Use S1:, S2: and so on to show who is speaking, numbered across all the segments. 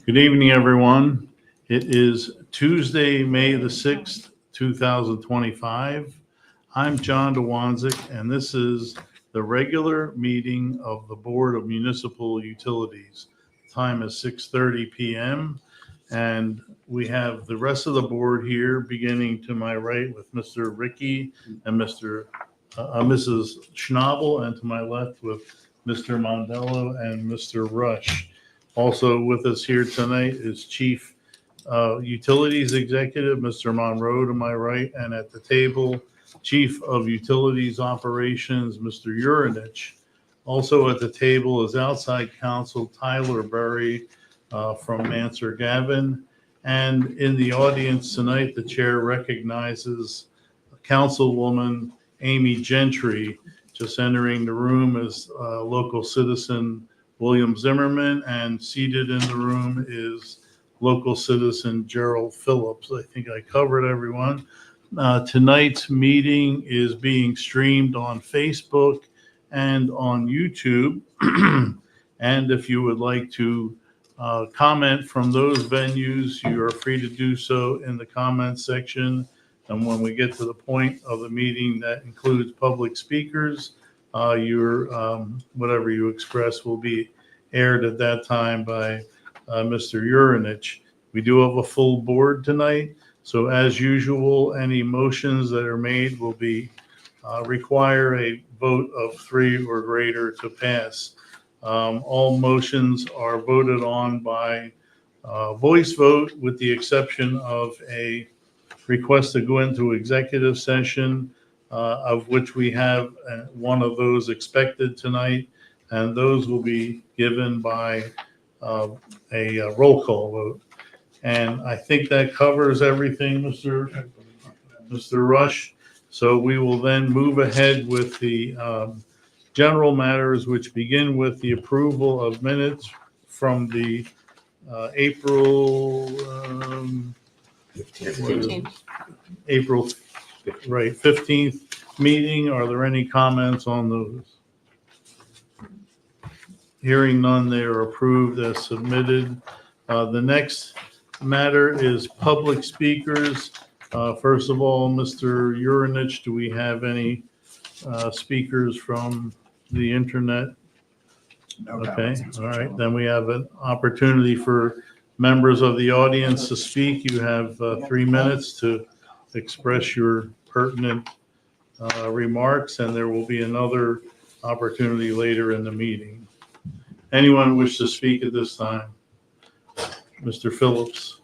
S1: Good evening, everyone. It is Tuesday, May the 6th, 2025. I'm John DeWanzik, and this is the regular meeting of the Board of Municipal Utilities. Time is 6:30 p.m., and we have the rest of the board here, beginning to my right with Mr. Ricky and Mrs. Schnabel, and to my left with Mr. Mondello and Mr. Rush. Also with us here tonight is Chief Utilities Executive, Mr. Monroe to my right, and at the table, Chief of Utilities Operations, Mr. Urinich. Also at the table is outside counsel Tyler Berry from Mansur Gavin. And in the audience tonight, the chair recognizes Councilwoman Amy Gentry, just entering the room as local citizen William Zimmerman, and seated in the room is local citizen Gerald Phillips. I think I covered everyone. Tonight's meeting is being streamed on Facebook and on YouTube. And if you would like to comment from those venues, you are free to do so in the comments section. And when we get to the point of the meeting that includes public speakers, whatever you express will be aired at that time by Mr. Urinich. We do have a full board tonight, so as usual, any motions that are made will be require a vote of 3 or greater to pass. All motions are voted on by voice vote, with the exception of a request to go into executive session, of which we have one of those expected tonight, and those will be given by a roll call vote. And I think that covers everything, Mr. Rush. So we will then move ahead with the general matters, which begin with the approval of minutes from the April 15th meeting. Are there any comments on those? Hearing none, they are approved as submitted. The next matter is public speakers. First of all, Mr. Urinich, do we have any speakers from the internet?
S2: No.
S1: Okay, all right. Then we have an opportunity for members of the audience to speak. You have 3 minutes to express your pertinent remarks, and there will be another opportunity later in the meeting. Anyone wish to speak at this time? Mr. Phillips.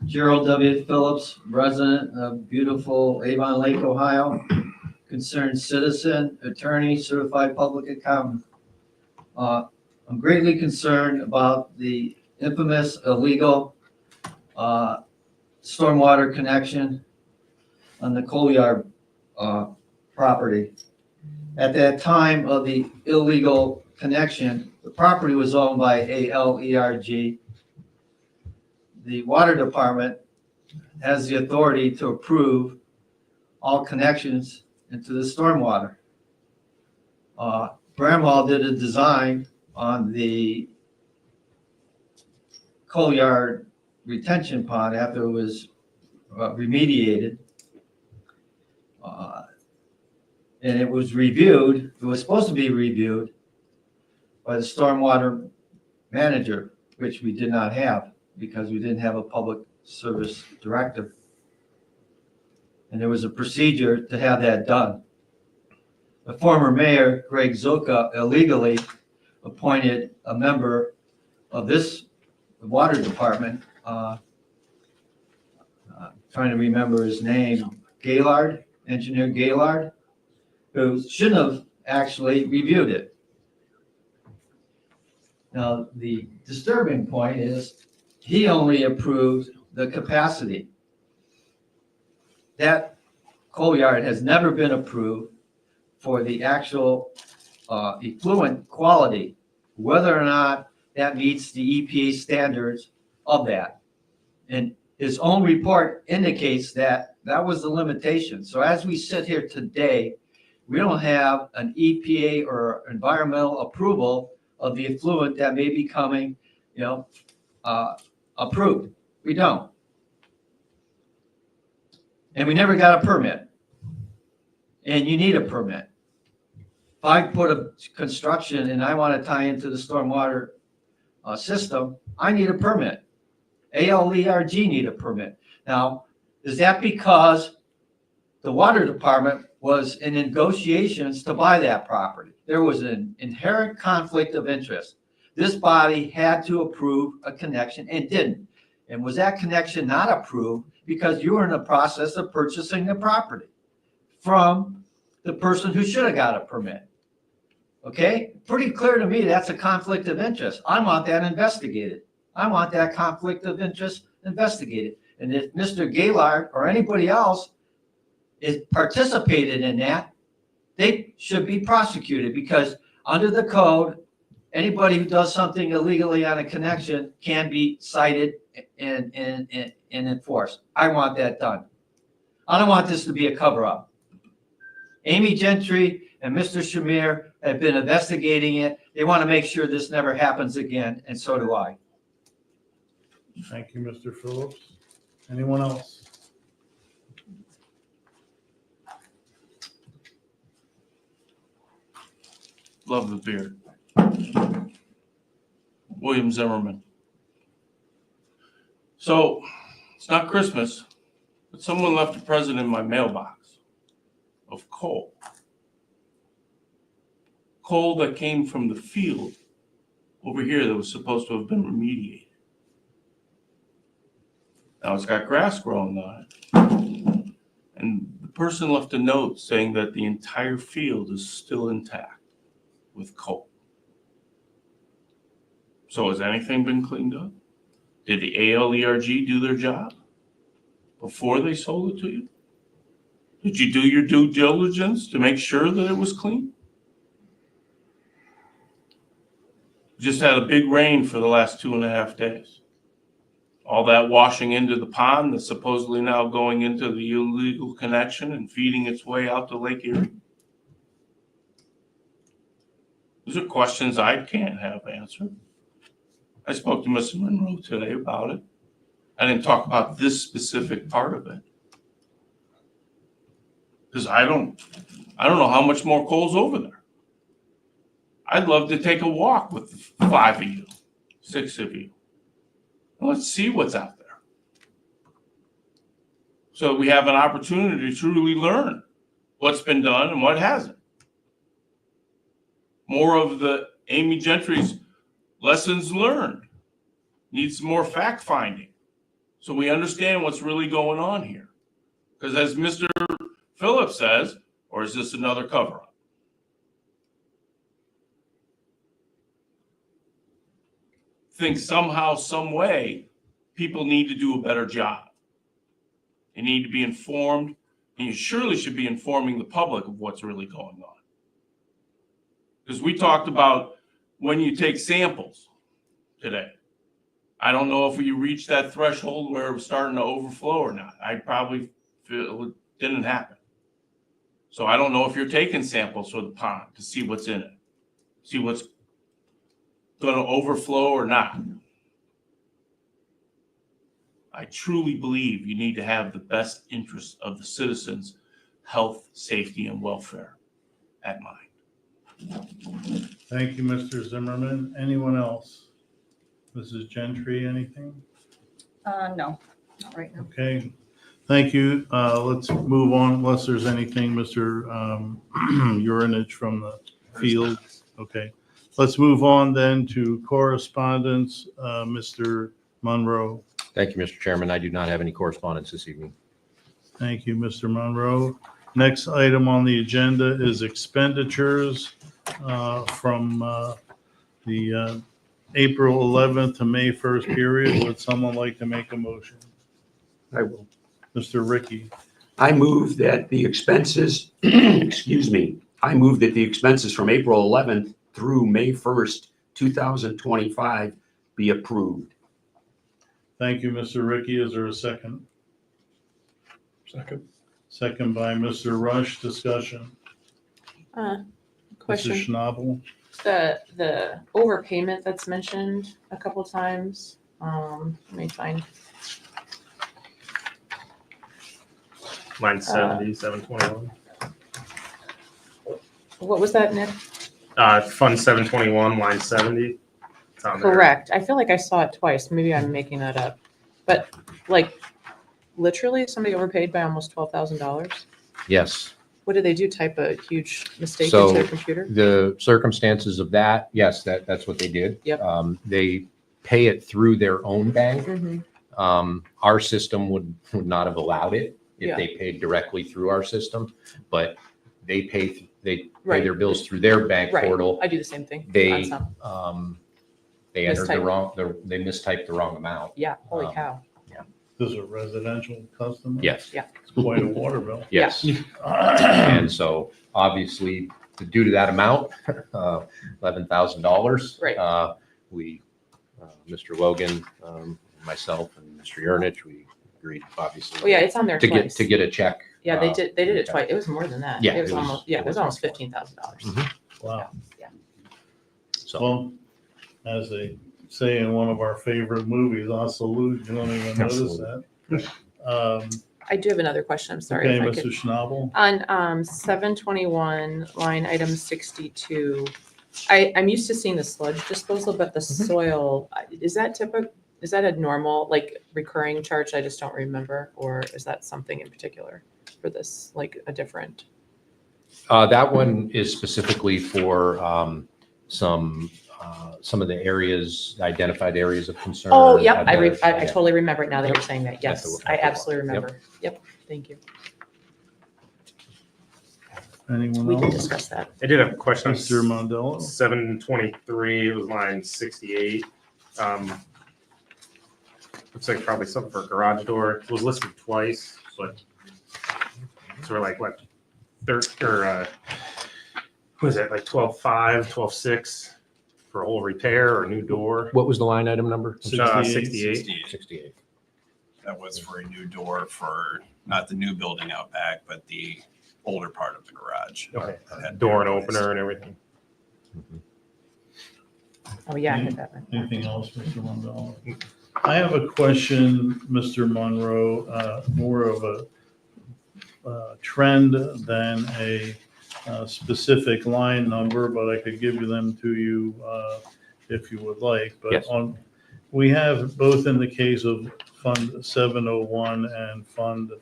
S3: Gerald W. Phillips, resident of beautiful Avon Lake, Ohio, concerned citizen, attorney, certified public accountant. I'm greatly concerned about the infamous illegal stormwater connection on the coal yard property. At that time of the illegal connection, the property was owned by ALERG. The water department has the authority to approve all connections into the stormwater. Bramwell did a design on the coal yard retention pond after it was remediated. And it was reviewed, it was supposed to be reviewed by the stormwater manager, which we did not have because we didn't have a public service director. And there was a procedure to have that done. The former mayor, Greg Zuka, illegally appointed a member of this water department, trying to remember his name, Gaylord, Engineer Gaylord, who shouldn't have actually reviewed it. Now, the disturbing point is he only approved the capacity. That coal yard has never been approved for the actual effluent quality, whether or not that meets the EPA standards of that. And his own report indicates that that was the limitation. So as we sit here today, we don't have an EPA or environmental approval of the effluent that may be coming, approved. We don't. And we never got a permit. And you need a permit. If I put a construction and I want to tie into the stormwater system, I need a permit. ALERG need a permit. Now, is that because the water department was in negotiations to buy that property? There was an inherent conflict of interest. This body had to approve a connection and didn't. And was that connection not approved because you were in the process of purchasing the property from the person who should have got a permit? Okay, pretty clear to me that's a conflict of interest. I want that investigated. I want that conflict of interest investigated. And if Mr. Gaylord or anybody else is participated in that, they should be prosecuted, because under the code, anybody who does something illegally on a connection can be cited and enforced. I want that done. I don't want this to be a cover-up. Amy Gentry and Mr. Shamir have been investigating it. They want to make sure this never happens again, and so do I.
S1: Thank you, Mr. Phillips. Anyone else?
S2: Love the beard. William Zimmerman. So, it's not Christmas, but someone left a present in my mailbox of coal. Coal that came from the field over here that was supposed to have been remediated. Now it's got grass growing on it. And the person left a note saying that the entire field is still intact with coal. So has anything been cleaned up? Did the ALERG do their job before they sold it to you? Did you do your due diligence to make sure that it was clean? Just had a big rain for the last 2.5 days. All that washing into the pond that's supposedly now going into the illegal connection and feeding its way out to Lake Erie. Those are questions I can't have answered. I spoke to Mr. Monroe today about it. I didn't talk about this specific part of it, because I don't know how much more coal's over there. I'd love to take a walk with the 5 of you, 6 of you. Let's see what's out there, so we have an opportunity to truly learn what's been done and what hasn't. More of the Amy Gentry's lessons learned. Needs more fact finding, so we understand what's really going on here. Because as Mr. Phillips says, or is this another cover-up? Think somehow, some way, people need to do a better job. They need to be informed, and you surely should be informing the public of what's really going on. Because we talked about when you take samples today. I don't know if we reached that threshold where it was starting to overflow or not. I probably feel it didn't happen. So I don't know if you're taking samples from the pond to see what's in it, see what's going to overflow or not. I truly believe you need to have the best interests of the citizens' health, safety, and welfare at mind.
S1: Thank you, Mr. Zimmerman. Anyone else? Mrs. Gentry, anything?
S4: No, not right now.
S1: Okay, thank you. Let's move on unless there's anything, Mr. Urinage from the field. Okay, let's move on then to correspondence. Mr. Monroe.
S5: Thank you, Mr. Chairman. I do not have any correspondence this evening.
S1: Thank you, Mr. Monroe. Next item on the agenda is expenditures from the April 11th to May 1st period. Would someone like to make a motion?
S6: I will.
S1: Mr. Ricky.
S6: I move that the expenses, excuse me, I move that the expenses from April 11th through May 1st, 2025 be approved.
S1: Thank you, Mr. Ricky. Is there a second?
S7: Second.
S1: Second by Mr. Rush. Discussion. Mr.
S7: Question,
S1: Schnabel?
S7: the overpayment that's mentioned a couple times, let me find,
S8: Line 70, 721.
S7: what was that, Nick?
S8: Fund 721, line 70. It's on there.
S7: Correct. I feel like I saw it twice. Maybe I'm making that up. But like, literally, somebody overpaid by almost $12,000.
S5: Yes.
S7: What did they do? Type a huge mistake
S5: So-
S7: into their computer?
S5: The circumstances of that, yes, that's what they did.
S7: Yep.
S5: They pay it through their own bank.
S7: Mhm.
S5: Our system would not have allowed it if
S7: Yeah.
S5: they paid directly through our system, but they pay
S7: Right.
S5: their bills through their bank
S7: Right.
S5: portal.
S7: I do the same thing. on
S5: They,
S7: some.
S5: they entered the
S7: Mistype.
S5: wrong, they mistyped the wrong amount.
S7: Yeah, holy
S5: um,
S7: cow.
S1: This is a residential customer?
S5: Yes.
S7: Yeah.
S1: It's quite a water bill.
S5: Yes. And so obviously, due to that amount, $11,000.
S7: Right.
S5: We, Mr. Logan, myself and Mr. Yurnich, we agreed obviously.
S7: Oh, yeah, it's on there
S5: To
S7: twice.
S5: get a check.
S7: Yeah, they did it
S5: okay.
S7: twice. It was more than that.
S5: Yeah,
S7: It was
S5: it was-
S7: almost, yeah,
S5: it
S7: it was
S5: was
S7: almost
S5: much
S7: $15,000.
S5: Mhm.
S1: Wow.
S5: So,
S1: Well, as they say in one of our favorite movies, I salute, you don't even notice that.
S7: I do have another question. I'm sorry.
S1: Okay,
S7: if I
S1: Mr.
S7: could.
S1: Schnabel?
S7: On 721, line item 62, I'm used to seeing the sludge disposal, but the soil, is that typical? Is that a normal, like, recurring charge? I just don't remember, or is that something in particular for this, like a different?
S5: that one is specifically for some of the areas, identified areas of concern.
S7: Oh, yep,
S5: at
S7: I
S5: the- yeah.
S7: totally remember it now that
S5: Yep.
S7: you're saying that.
S5: At
S7: Yes,
S5: the-
S7: I
S5: at the-
S7: absolutely
S5: yep.
S7: remember. Yep, thank you.
S1: Anyone
S7: We can
S1: else?
S7: discuss that.
S8: I did have a question. on
S1: Mr. Mondello?
S8: 723, it was line 68. Looks like probably something for a garage door. It was listed twice, but so we're like, what, what is it, like 12.5, 12.6 for a whole repair or a new door?
S5: What was the line item number?
S8: 68.
S5: 68.
S9: That was for a new door for not the new building out back, but the older part of the garage.
S8: Okay.
S9: That had
S8: Door and
S9: replaced.
S8: opener and everything.
S7: Oh, yeah, I had that one.
S1: Anything else, Mr. Mondello? I have a question, Mr. Monroe, more of a trend than a specific line number, but I could give them to you if you would like. But
S5: Yes.
S1: we have both in the case of Fund 701 and Fund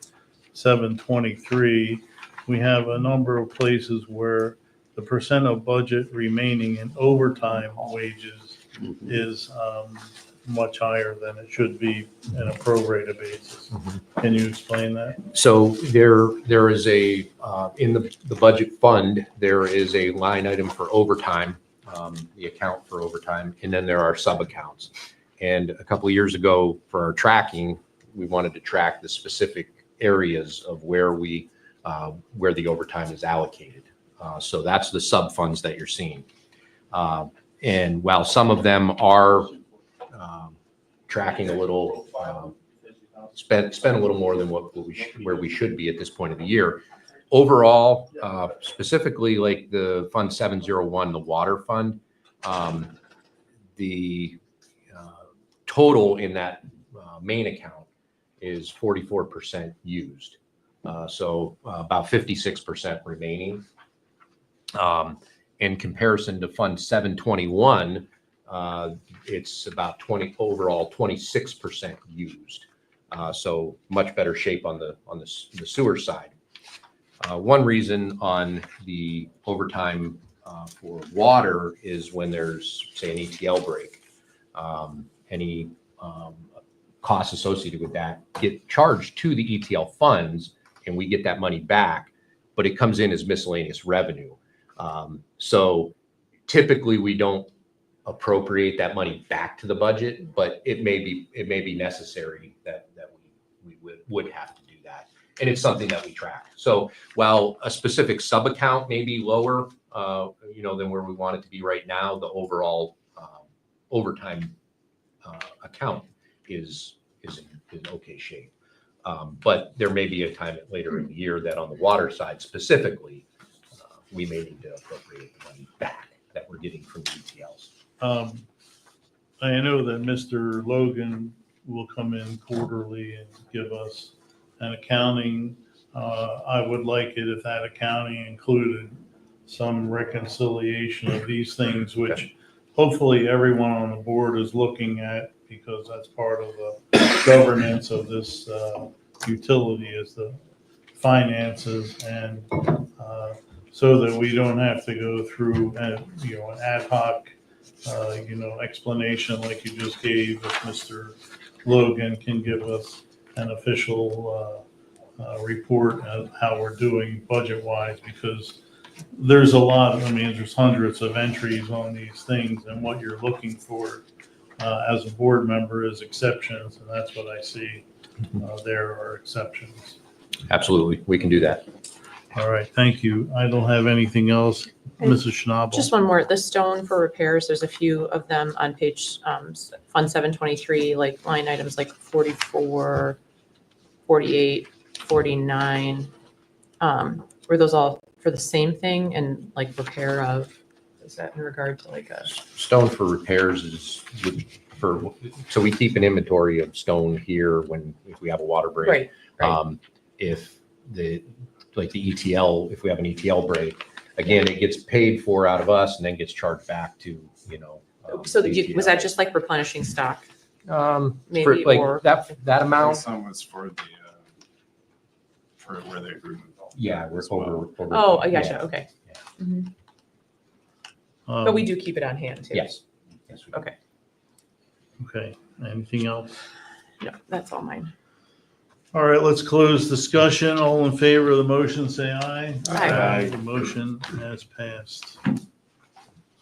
S1: 723, we have a number of places where the percent of budget remaining in overtime wages is much higher than it should be in a prorated basis. Can you explain that?
S5: So there is a, in the budget fund, there is a line item for overtime, the account for overtime, and then there are sub-accounts. And a couple of years ago, for our tracking, we wanted to track the specific areas of where the overtime is allocated. So that's the sub-funds that you're seeing. And while some of them are tracking a little, spend a little more than where we should be at this point of the year. Overall, specifically like the Fund 701, the water fund, the total in that main account is 44% used. So about 56% remaining. In comparison to Fund 721, it's about overall 26% used. So much better shape on the sewer side. One reason on the overtime for water is when there's, say, an ETL break. Any costs associated with that get charged to the ETL funds, and we get that money back, but it comes in as miscellaneous revenue. So typically we don't appropriate that money back to the budget, but it may be necessary that we would have to do that. And it's something that we track. So while a specific sub account may be lower, than where we want it to be right now, the overall overtime account is in okay shape. But there may be a time later in the year that on the water side specifically, we may need to appropriate the money back that we're getting from the ETLs.
S1: I know that Mr. Logan will come in quarterly and give us an accounting. I would like it if that accounting included some reconciliation of these things, which hopefully everyone on the board is looking at, because that's part of the governance of this utility, is the finances, and so that we don't have to go through an ad hoc explanation like you just gave. If Mr. Logan can give us an official report of how we're doing budget-wise, because there's a lot, there's hundreds of entries on these things, and what you're looking for as a board member is exceptions, and that's what I see. There are exceptions.
S5: Absolutely, we can do that.
S1: All right, thank you. I don't have anything else.
S7: And
S1: Mrs. Schnabel?
S7: Just one more, the stone for repairs, there's a few of them on page, Fund 723, like line items like 44, 48, 49. Were those all for the same thing, and like repair of, is that in regard to like a?
S5: Stone for repairs is so we keep an inventory of stone here if we have a water break.
S7: Right.
S5: If the ETL, if we have an ETL break, again, it gets paid for out of us and then gets charged back to,
S7: So
S5: the
S7: was that
S5: ETL.
S7: just like replenishing stock?
S5: For
S7: Maybe,
S5: like
S7: or-
S5: that
S9: I
S5: amount?
S9: think some was for the, for where the agreement.
S5: Yeah, we're
S9: as well.
S5: over.
S7: Oh, I gotcha, okay.
S5: Yeah.
S7: Mhm. But we do keep it on hand too?
S5: Yes. Yes, we do.
S7: Okay,
S1: Okay, anything else?
S7: no, that's all mine.
S1: All right, let's close discussion. All in favor of the motion, say aye.
S7: Aye.
S1: The motion has passed.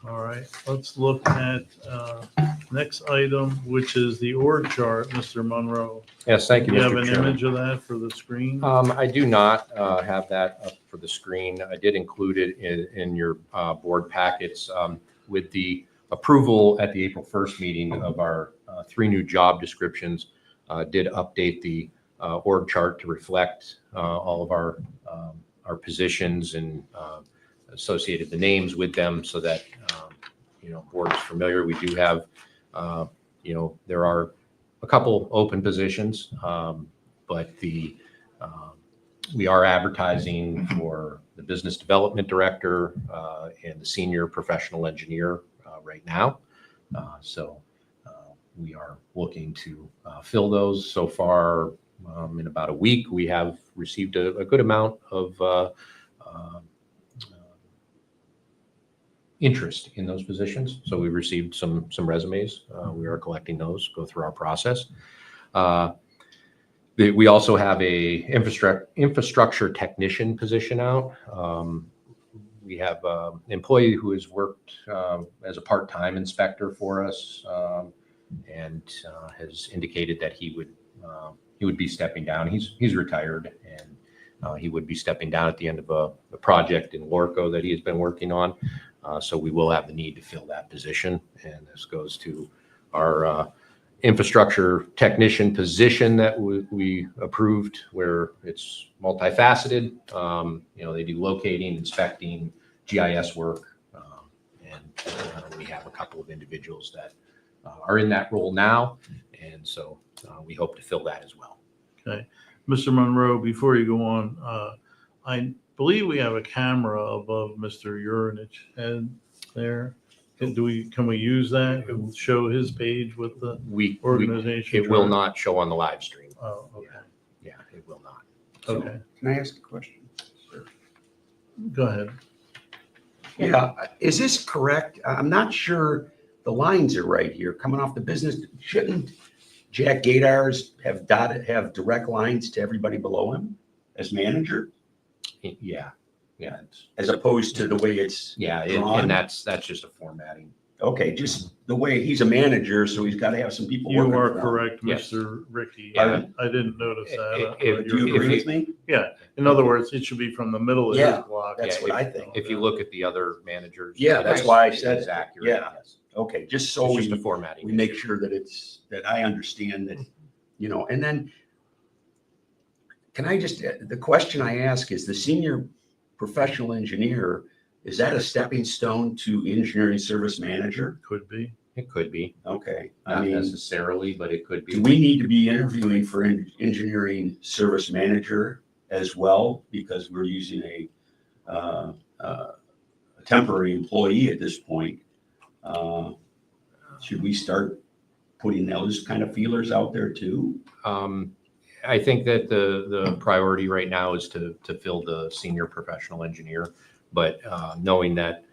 S1: All right, let's look at next item, which is the org chart, Mr. Monroe.
S5: Yes, thank
S1: Do
S5: you,
S1: you have
S5: Mr.
S1: an
S5: Chairman.
S1: image of that for the screen?
S5: I do not have that up for the screen. I did include it in your board packets with the approval at the April 1st meeting of our 3 new job descriptions. Did update the org chart to reflect all of our positions and associated the names with them, so that board is familiar. We do have there are a couple open positions, but we are advertising for the business development director and the senior professional engineer right now. So we are looking to fill those. So far, in about a week, we have received a good amount of interest in those positions. So we received some resumes. We are collecting those, go through our process. We also have a infrastructure technician position out. We have an employee who has worked as a part-time inspector for us and has indicated that he would be stepping down. He's retired, and he would be stepping down at the end of a project in Lorco that he has been working on. So we will have the need to fill that position, and this goes to our infrastructure technician position that we approved, where it's multifaceted. They do locating, inspecting, GIS work, and we have a couple of individuals that are in that role now, and so we hope to fill that as well.
S1: Okay. Mr. Monroe, before you go on, I believe we have a camera above Mr. Urich's head there. Can we use that? It will show his page with the organization.
S5: It will
S1: chart?
S5: not show on the live stream.
S1: Oh, okay.
S5: Yeah, it will not.
S1: Okay,
S6: Can I ask a question?
S1: go ahead.
S6: Yeah, is this correct? I'm not sure the lines are right here, coming off the business. Shouldn't Jack Gadars have direct lines to everybody below him as manager,
S5: Yeah,
S6: as opposed to the way it's
S5: yeah,
S6: drawn?
S5: and that's just a formatting.
S6: Okay, just the way he's a manager, so he's got to have some people
S1: You
S6: working
S1: are
S6: for him.
S1: correct,
S5: Yes.
S1: Mr. Ricky.
S5: Yeah.
S1: I didn't notice that.
S5: If-
S6: Do you
S1: You're
S6: agree
S5: if
S1: correct.
S6: with me?
S1: Yeah, in other words, it should be from the middle of his
S6: Yeah,
S1: block.
S6: That's
S5: Yeah,
S6: what I think.
S5: If you look at the other managers.
S6: Yeah,
S7: that's
S6: why I
S5: it's
S6: said it.
S5: accurate.
S6: Yeah.
S5: Yes.
S6: Okay, just so
S5: It's just a
S6: we
S5: formatting.
S6: make
S5: issue.
S6: sure that I understand that, and then can I just, the question I ask is the senior professional engineer, is that a stepping stone to engineering service manager?
S1: Could be.
S5: It could be,
S6: Okay, I
S5: not
S6: mean,
S5: necessarily, but it could be.
S6: do we need to be interviewing for engineering service manager as well? Because we're using a temporary employee at this point. Should we start putting those kind of feelers out there too?
S5: I think that the priority right now is to fill the senior professional engineer, but knowing that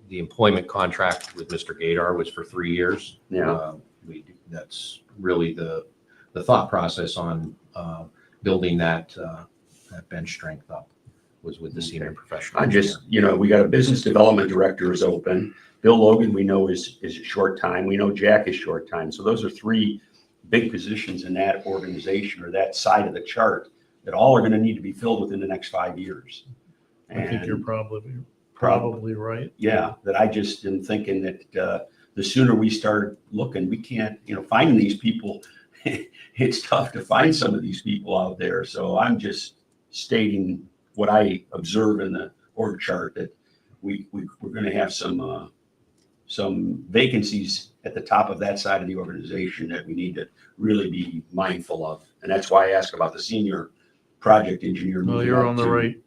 S5: the employment contract with Mr. Gadar was for 3 years.
S6: Yeah.
S5: That's really the thought process on building that bench strength up was with the senior professional.
S6: I just, we got a business development director is open. Bill Logan, we know is a short time. We know Jack is short time. So those are 3 big positions in that organization or that side of the chart that all are going to need to be filled within the next 5 years.
S1: I think you're
S6: And
S1: probably right.
S6: yeah, that I just am thinking that the sooner we start looking, we can't, finding these people, it's tough to find some of these people out there. So I'm just stating what I observe in the org chart, that we're going to have some vacancies at the top of that side of the organization that we need to really be mindful of. And that's why I asked about the senior project engineer.
S1: Well,
S6: moving
S1: you're
S6: up
S1: on the
S6: to-
S1: right,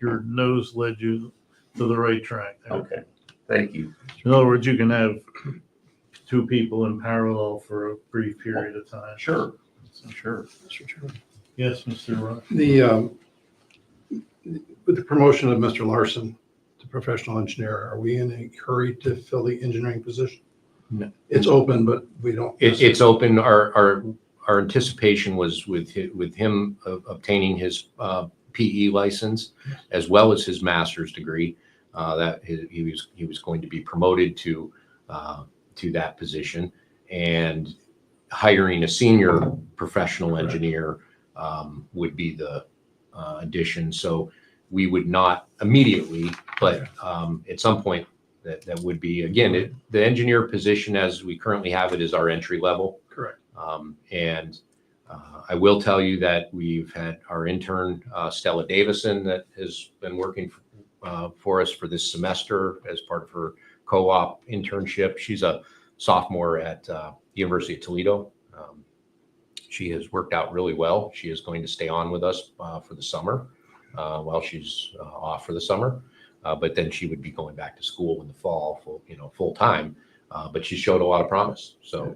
S1: your nose led you to the right track there.
S6: Okay, thank you.
S1: In other words, you can have 2 people in parallel for a brief period of time.
S6: Sure.
S1: Yes, Mr. Rush.
S10: With the promotion of Mr. Larson to professional engineer, are we in a hurry to fill the engineering position?
S5: No.
S10: It's open, but we don't.
S5: It's open. Our anticipation was with him obtaining his PE license as well as his master's degree, that he was going to be promoted to that position, and hiring a senior professional engineer would be the addition. So we would not immediately, but at some point that would be, again, the engineer position as we currently have it is our entry level.
S10: Correct.
S5: And I will tell you that we've had our intern, Stella Davison, that has been working for us for this semester as part of her co-op internship. She's a sophomore at University of Toledo. She has worked out really well. She is going to stay on with us for the summer while she's off for the summer. But then she would be going back to school in the fall, full time. But she showed a lot of promise. So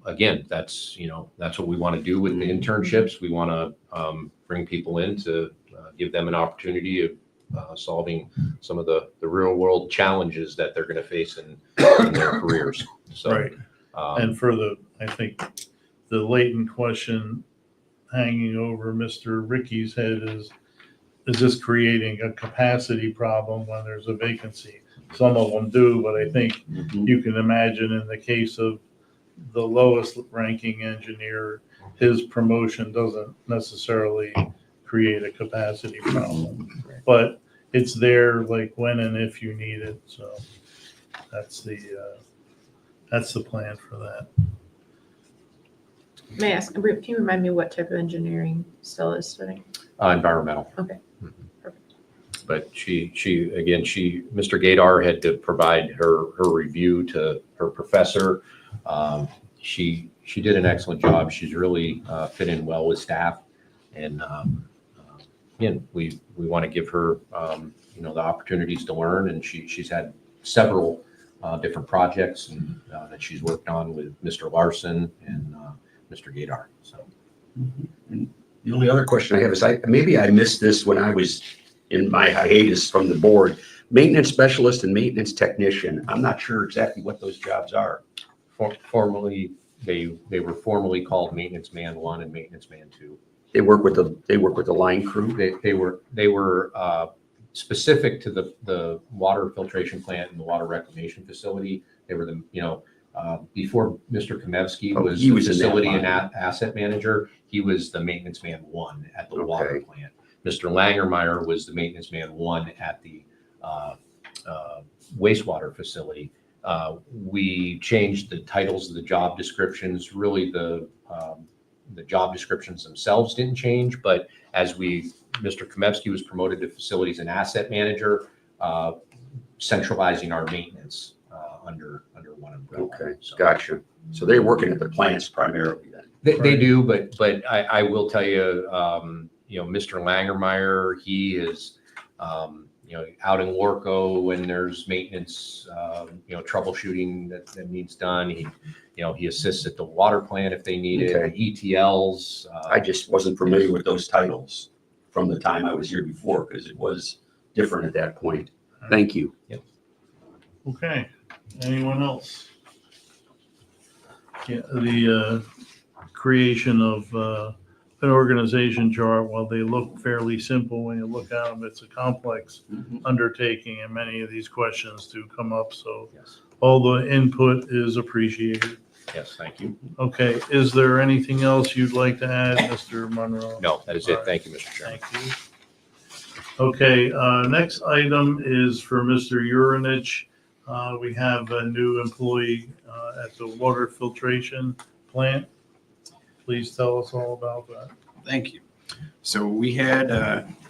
S5: again, that's what we want to do with the internships. We want to bring people in to give them an opportunity of solving some of the real world challenges that they're going to face in their careers. So,
S1: Right. And for I think the latent question hanging over Mr. Ricky's head is this creating a capacity problem when there's a vacancy? Some of them do, but I think you can imagine in the case of the lowest ranking engineer, his promotion doesn't necessarily create a capacity problem, but it's there like when and if you need it. So that's the plan for that.
S7: May I ask, can you remind me what type of engineering Stella is studying?
S5: environmental.
S7: Okay.
S5: Perfect. But Mr. Gadar had to provide her review to her professor. She did an excellent job. She's really fit in well with staff. And again, we want to give her, the opportunities to learn. And she's had several different projects that she's worked on with Mr. Larson and Mr. Gadar. So.
S6: And the only other question I have is maybe I missed this when I was in my hiatus from the board. Maintenance specialist and maintenance technician. I'm not sure exactly what those jobs are.
S5: Formerly, they were formerly called Maintenance Man 1 and Maintenance Man 2.
S6: They work with the line crew.
S5: They were specific to the water filtration plant and the water reclamation facility. They were before Mr. Kamevsky was
S6: he
S5: the
S6: was in that
S5: facility
S6: line.
S5: and asset manager. He was the Maintenance Man 1 at the water
S6: Okay.
S5: plant. Mr. Langermeyer was the Maintenance Man 1 at the wastewater facility. We changed the titles of the job descriptions. Really, the job descriptions themselves didn't change, but as we Mr. Komevsky was promoted to facilities and asset manager, centralizing our maintenance under one umbrella.
S6: Okay,
S5: So-
S6: gotcha. So they're working at the plants primarily then?
S5: They do, but I will tell you, Mr. Langermeyer, he is, out in Lorco when there's maintenance, troubleshooting that needs done. He assists at the water plant if they need it,
S6: Okay.
S5: ETLs.
S6: I just wasn't familiar with those titles from the time I was here before because it was different at that point. Thank you.
S1: Okay, anyone else? Yeah, the creation of an organization chart, while they look fairly simple when you look at them, it's a complex undertaking and many of these questions do come up. So
S5: Yes,
S1: all the input is appreciated.
S5: yes, thank you.
S1: Okay, is there anything else you'd like to add, Mr. Monroe?
S5: No, that is it. Thank you, Mr. Chairman.
S1: Thank you. Okay, next item is for Mr. Urinich. We have a new employee at the water filtration plant. Please tell us all about that.
S9: Thank you. So we had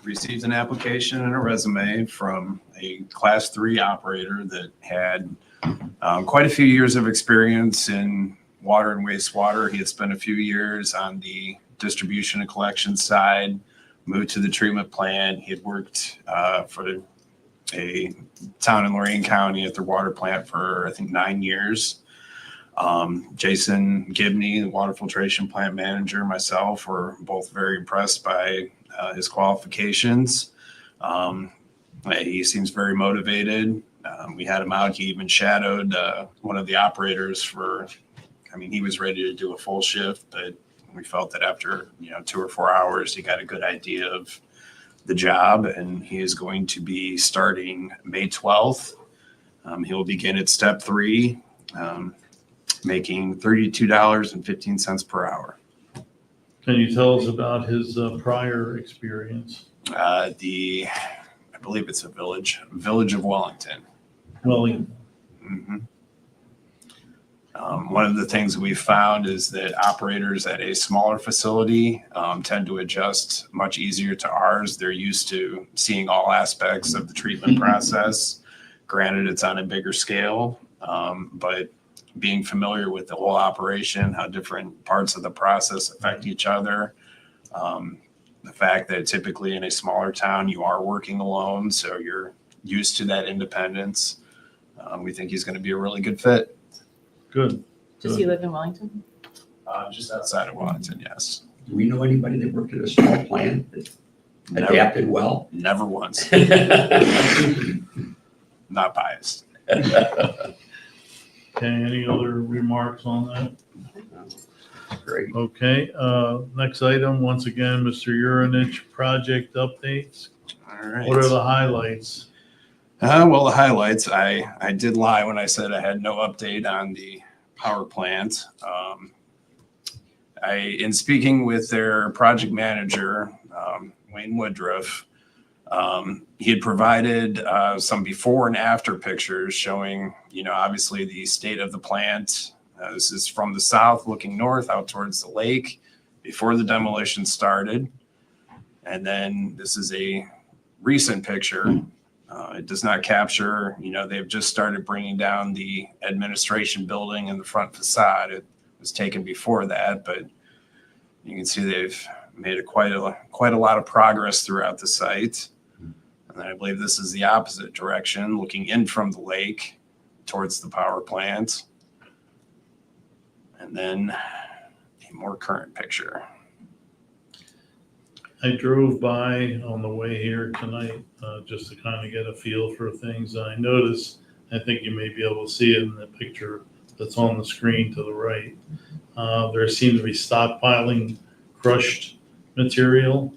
S9: received an application and a resume from a Class 3 operator that had quite a few years of experience in water and wastewater. He had spent a few years on the distribution and collection side, moved to the treatment plant. He had worked for a town in Lorain County at their water plant for, I think, 9 years. Jason Gibney, the water filtration plant manager, myself were both very impressed by his qualifications. He seems very motivated. We had him out. He even shadowed one of the operators he was ready to do a full shift, but we felt that after 2 or 4 hours, he got a good idea of the job, and he is going to be starting May 12th. He will begin at step 3, making $32.15 per hour.
S1: Can you tell us about his prior experience?
S9: I believe it's a village of Wellington.
S1: Well,
S9: Mhm. One of the things that we've found is that operators at a smaller facility tend to adjust much easier to ours. They're used to seeing all aspects of the treatment process. Granted, it's on a bigger scale, but being familiar with the whole operation, how different parts of the process affect each other, the fact that typically in a smaller town, you are working alone, so you're used to that independence. We think he's going to be a really good fit.
S1: good.
S7: Does he live in Wellington?
S9: Just outside of Wellington, yes.
S6: Do we know anybody that worked at a small plant that
S9: Never,
S6: adapted well?
S9: never once. Not biased.
S1: Okay, any other remarks on that?
S6: Great.
S1: Okay, next item, once again, Mr. Urinich, project updates.
S9: All right.
S1: What are the highlights?
S9: Well, the highlights, I did lie when I said I had no update on the power plant. In speaking with their project manager, Wayne Woodruff, he had provided some before and after pictures showing, obviously the state of the plant. This is from the south looking north out towards the lake before the demolition started. And then this is a recent picture. It does not capture, they've just started bringing down the administration building and the front facade. It was taken before that, but you can see they've made quite a lot of progress throughout the site. And I believe this is the opposite direction, looking in from the lake towards the power plant. And then a more current picture.
S1: I drove by on the way here tonight, just to kind of get a feel for things. I noticed, I think you may be able to see it in the picture that's on the screen to the right. There seemed to be stockpiling crushed material.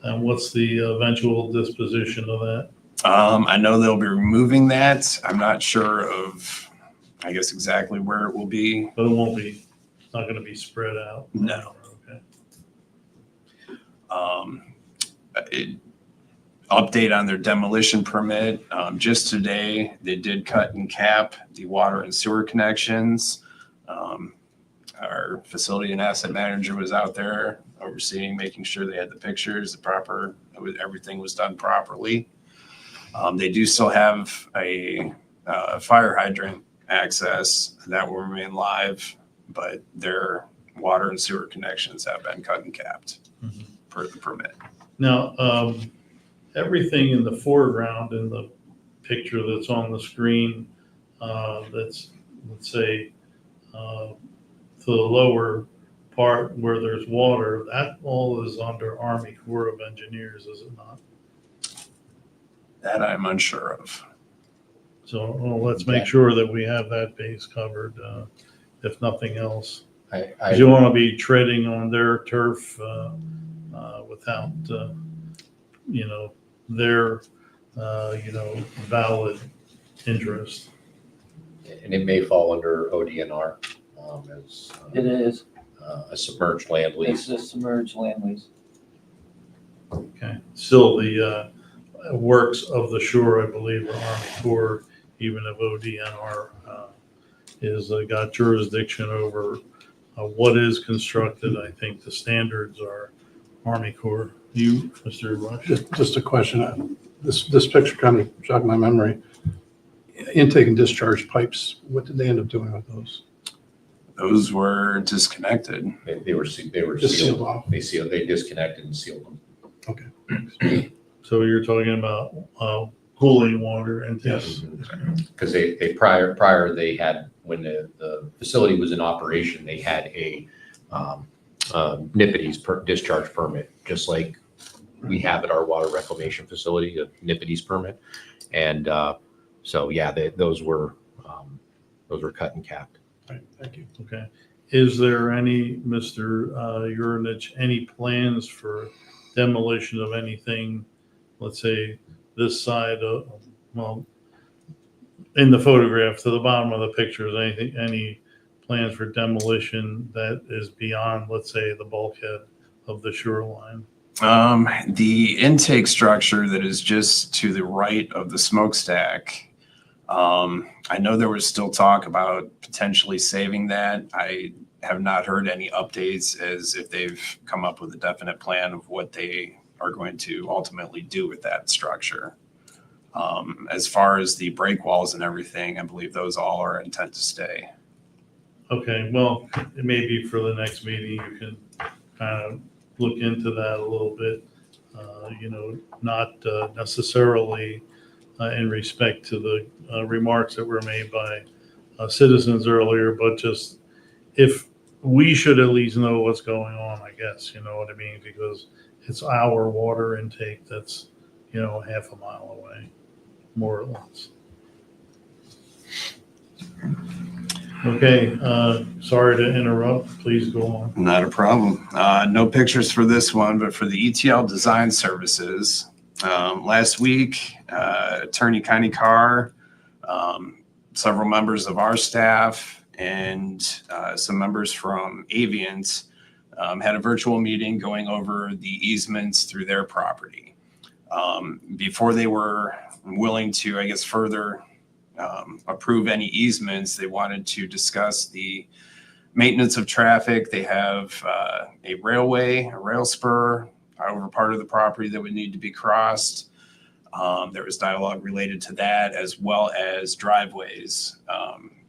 S1: And what's the eventual disposition of that?
S9: I know they'll be removing that. I'm not sure of, I guess, exactly where it will be.
S1: But it won't be, it's not going to be spread out.
S9: No.
S1: Okay.
S9: Update on their demolition permit. Just today, they did cut and cap the water and sewer connections. Our facility and asset manager was out there overseeing, making sure they had the pictures, everything was done properly. They do still have a fire hydrant access that will remain live, but their water and sewer connections have been cut and capped per the permit.
S1: Now, everything in the foreground in the picture that's on the screen, that's, let's say, to the lower part where there's water, that all is under Army Corps of Engineers, is it not?
S9: That I'm unsure of.
S1: So, well, let's make sure that we have that base covered, if nothing else. Because you want to be treading on their turf without, their, valid interest.
S5: And it may fall under ODNR as
S3: It is,
S5: a submerged land
S3: it's
S5: lease.
S3: a submerged land lease.
S1: Okay. Still, the works of the shore, I believe, are Army Corps, even if ODNR is got jurisdiction over what is constructed. I think the standards are Army Corps. You, Mr. Rush?
S10: Just a question. This picture kind of jogged my memory. Intake and discharge pipes, what did they end up doing with those?
S9: Those were disconnected.
S5: They were
S10: Just
S5: sealed.
S10: sealed off.
S5: They disconnected and sealed them.
S10: Okay.
S1: So you're talking about cooling water and
S10: Yes.
S5: Because they prior they had, when the facility was in operation, they had a NIPIDs discharge permit, just like we have at our water reclamation facility, a NIPIDs permit. And so, yeah, those were cut and capped.
S10: Right, thank you.
S1: Okay. Is there any, Mr. Urinich, any plans for demolition of anything, let's say this side of, well, in the photograph to the bottom of the pictures, any plans for demolition that is beyond, let's say, the bulkhead of the shoreline?
S9: The intake structure that is just to the right of the smokestack, I know there was still talk about potentially saving that. I have not heard any updates as if they've come up with a definite plan of what they are going to ultimately do with that structure. As far as the break walls and everything, I believe those all are intent to stay.
S1: Okay, well, maybe for the next meeting, you can kind of look into that a little bit, not necessarily in respect to the remarks that were made by citizens earlier, but just if we should at least know what's going on, I guess, you know what I mean? Because it's our water intake that's, half a mile away, more or less. Okay, sorry to interrupt. Please go on.
S9: Not a problem. No pictures for this one, but for the ETL design services, last week, Attorney Connie Carr, several members of our staff, and some members from Avon had a virtual meeting going over the easements through their property. Before they were willing to, I guess, further approve any easements, they wanted to discuss the maintenance of traffic. They have a rail spur over part of the property that would need to be crossed. There was dialogue related to that, as well as driveways.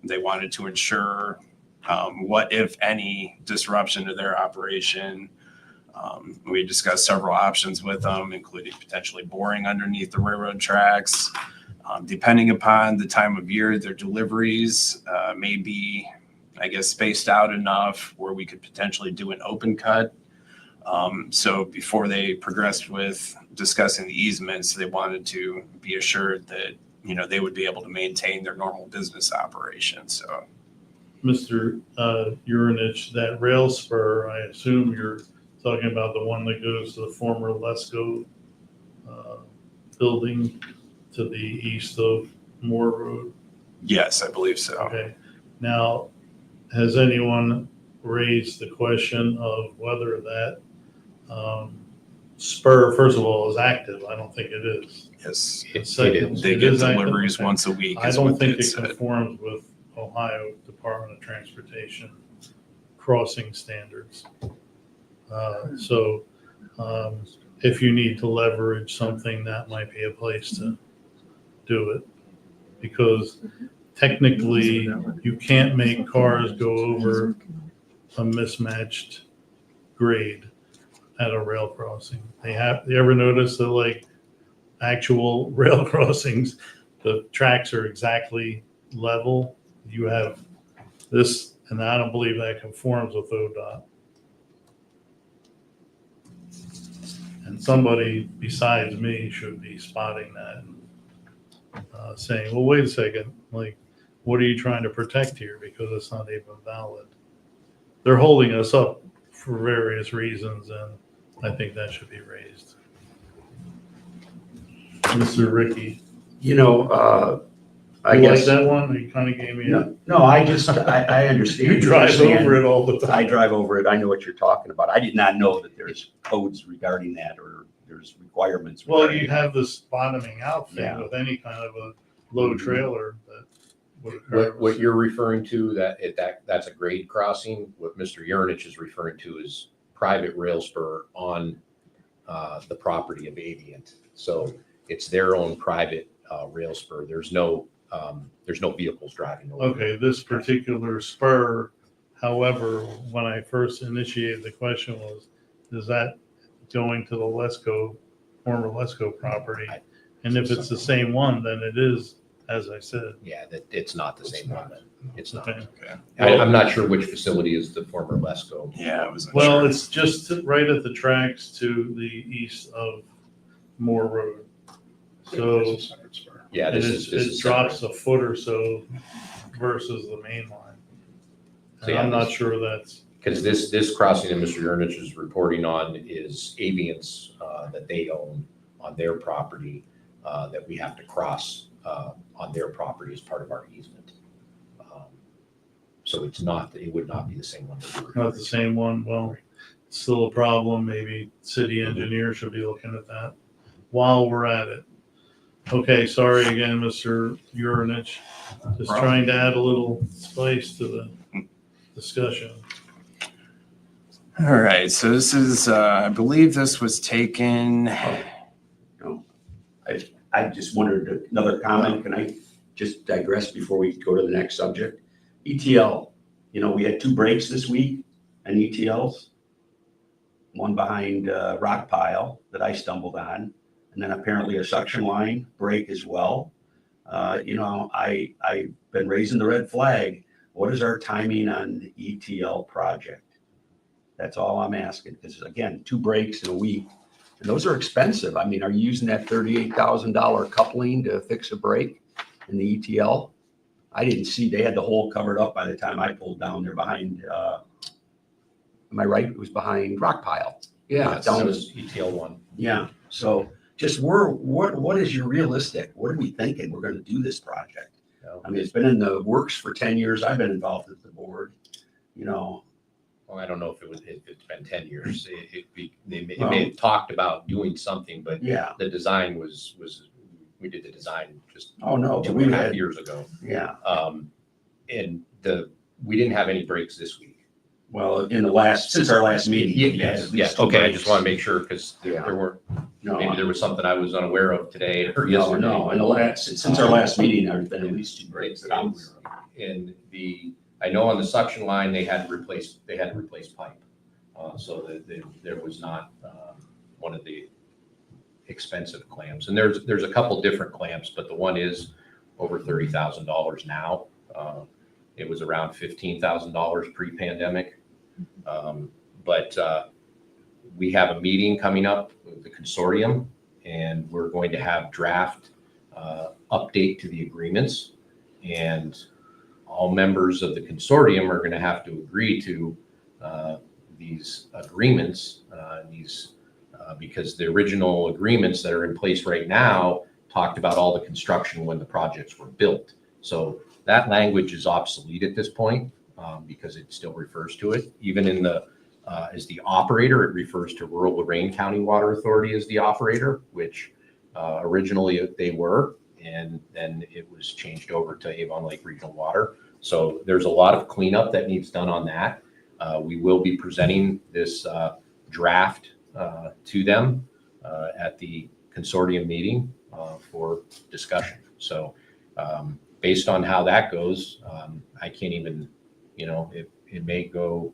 S9: They wanted to ensure what, if any, disruption to their operation. We discussed several options with them, including potentially boring underneath the railroad tracks. Depending upon the time of year, their deliveries may be, I guess, spaced out enough where we could potentially do an open cut. So before they progressed with discussing the easements, they wanted to be assured that, they would be able to maintain their normal business operation. So,
S1: Mr. Urinich, that rail spur, I assume you're talking about the one that goes to the former Lesco building to the east of Moore Road?
S9: yes, I believe so.
S1: Okay. Now, has anyone raised the question of whether that spur, first of all, is active? I don't think it is.
S9: Yes,
S5: It
S1: Second,
S5: is.
S9: they
S1: it
S9: get
S1: is active?
S9: deliveries
S1: Okay.
S9: once a week.
S1: I
S9: is
S1: don't
S9: what
S1: think
S9: they
S1: it
S9: said.
S1: conforms with Ohio Department of Transportation crossing standards. So if you need to leverage something, that might be a place to do it. Because technically, you can't make cars go over a mismatched grade at a rail crossing. You ever notice that like actual rail crossings, the tracks are exactly level? You have this, and I don't believe that conforms with ODOT. And somebody besides me should be spotting that, saying, well, wait a second, like, what are you trying to protect here? Because it's not even valid. They're holding us up for various reasons, and I think that should be raised. Mr. Ricky,
S6: You know, I
S1: you like
S6: guess.
S1: that one? You kind of gave me a,
S6: No, I just, I understand.
S1: you drive
S6: understand.
S1: over it all the
S6: I
S1: time.
S6: drive over it. I know what you're talking about. I did not know that there's codes regarding that or there's requirements.
S1: Well,
S6: regarding
S1: you
S6: that.
S1: have this bottoming out thing
S6: Yeah.
S1: with any kind of a low
S6: Mhm.
S1: trailer that would occur.
S5: What you're referring to, that's a grade crossing. What Mr. Urinich is referring to is private rail spur on the property of Avient. So it's their own private rail spur. There's no vehicles driving over.
S1: Okay, this particular spur, however, when I first initiated the question was, is that going to the Lesco, former Lesco property? And if it's the same one, then it is, as I said.
S5: Yeah, that it's not the same one. It's not.
S1: Okay.
S5: I'm not sure which facility is the former Lesco.
S9: Yeah, it was.
S1: Well, it's just right at the tracks to the east of Moore Road. So
S5: Yeah,
S1: it drops a foot or so versus the main line.
S5: So,
S1: And
S5: yeah,
S1: I'm not
S5: this-
S1: sure that's,
S5: Because this crossing that Mr. Urinich is reporting on is Aviance that they own on their property that we have to cross on their property as part of our easement. So it would not be the same one. that you're referring
S1: not the
S5: to.
S1: same one. Well, it's still a problem. Maybe city engineer should be looking at that while we're at it. Okay, sorry again, Mr. Urinich. Just trying to add a little spice to the discussion.
S9: All right, so this is, I believe this was taken,
S6: I just wondered, another comment, can I just digress before we go to the next subject? ETL, we had 2 breaks this week and ETLs. One behind rock pile that I stumbled on, and then apparently a suction line break as well. I've been raising the red flag. What is our timing on the ETL project? That's all I'm asking, because again, 2 breaks in a week, and those are expensive. I mean, are you using that $38,000 coupling to fix a break in the ETL? I didn't see, they had the hole covered up by the time I pulled down there behind, am I right? It was behind rock pile. Yeah,
S5: That
S6: down
S5: was ETL 1.
S6: yeah, so just what is your realistic? What are we thinking? We're gonna do this project. I mean, it's been in the works for 10 years. I've been involved with the board,
S5: Well, I don't know if it's been 10 years. They may have talked about doing something, but
S6: yeah.
S5: the design was we did the design just
S6: Oh, no, but
S5: 2.5 years ago.
S6: yeah.
S5: And we didn't have any breaks this week.
S6: Well, since our last meeting. we had at least
S5: Yes,
S6: 2
S5: okay, I
S6: breaks.
S5: just want to make sure, because
S6: Yeah.
S5: there weren't,
S6: No,
S5: maybe there was something I was unaware of today or
S6: no,
S5: yesterday.
S6: no, in the last, since our last meeting, there's been at least 2 breaks that I'm aware of.
S5: And I know on the suction line, they had to replace pipe. So that there was not one of the expensive clamps. And there's a couple different clamps, but the one is over $30,000 now. It was around $15,000 pre-pandemic. But we have a meeting coming up with the consortium, and we're going to have draft update to the agreements. And all members of the consortium are going to have to agree to these agreements, because the original agreements that are in place right now talked about all the construction when the projects were built. So that language is obsolete at this point because it still refers to it. Even in as the operator, it refers to Rural Lorraine County Water Authority as the operator, which originally they were, and then it was changed over to Avon Lake Regional Water. So there's a lot of cleanup that needs done on that. We will be presenting this draft to them at the consortium meeting for discussion. So based on how that goes, I can't even, it may go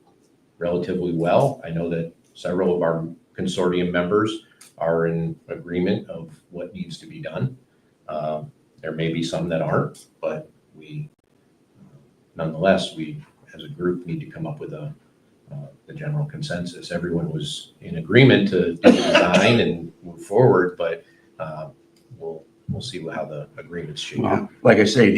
S5: relatively well. I know that several of our consortium members are in agreement of what needs to be done. There may be some that aren't, but we, nonetheless, we as a group need to come up with the general consensus. Everyone was in agreement to do the design and move forward, but we'll see how the agreements shape out.
S6: Well, like I say,